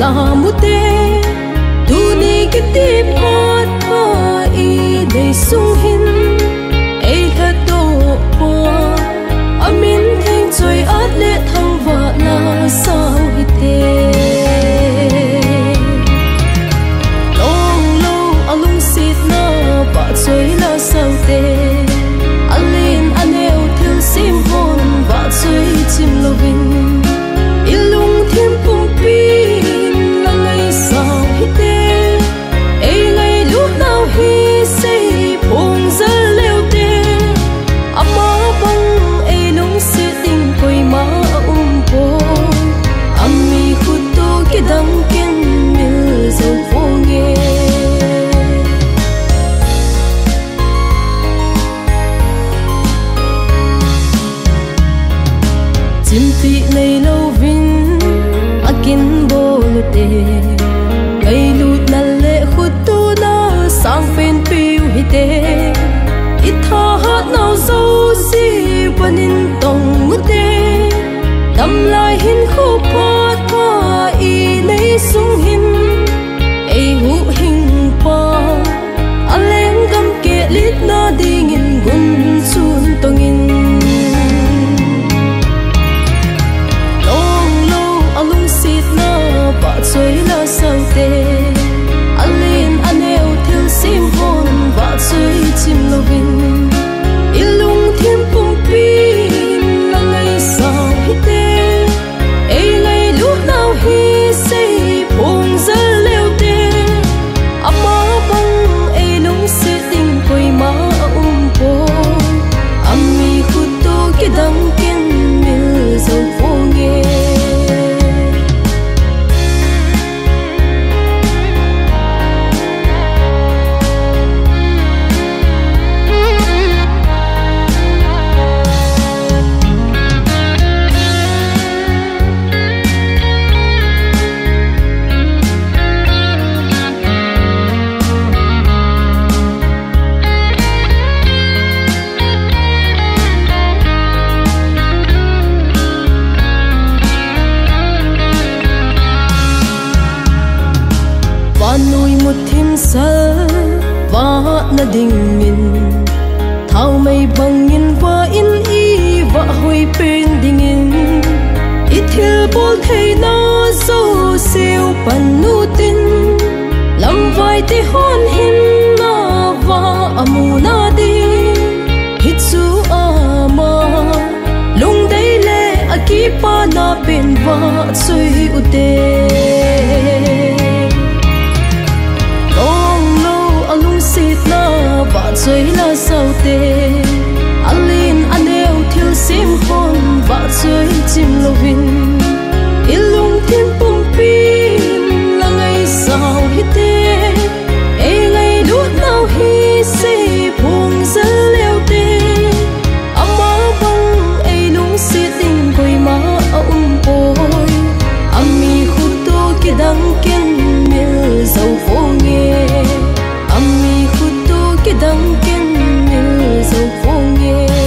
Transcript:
la mute tu ni ki ti pot pa I dei sung hin ei tha to po amin theng choi at le thang wa la sao hi te long lo alung sit na pa choi la sao te alin aneu thil sim hon wa choi chim lovin ilung thim pum pin la ngai sao hi te ei ngai lu nau hi sei phong zal leo te ama bang ei lung se ting koi ma po ami khut to ki dang ken mil zo phong ye chim ti nei lo vin akin bol te ngai lut na le khut tu na sang pen piu hi te I tha hat nau zo si panin tong te dam lai hin khu pot pa I nei sung hin ei hu hing pa aleng gam ke lit na ding in gun chun tong in choi la sao te alin aneu thil sim hon wa choi chim lovin ilung thim pum pin la ngai sao hi te ei ngai lu nau hi sei phong zal leo te ama bang ei lung se ting koi ma po ami khut to ki dang ken mil zo phong ye nuôi một thêm sơ và na đình min thao mây bằng nhìn và in y và hồi bên đình in ít thiêu bol thấy nó dâu siêu pan nu tin làm vai te hon hin na và amu na đi hít su ama lung đây lệ akipa na bên và suy ute và choi la sao te alin aneu thil sim hon và choi chim lovin ilung thim pum pin la ngai sao hi te ei ngai lu nau hi sei phong zal leo te ama bang ei lung se ting koi ma poi ami khut to ki dang ken mil zo phong ye ami khut ki dang ken mil zo phong ye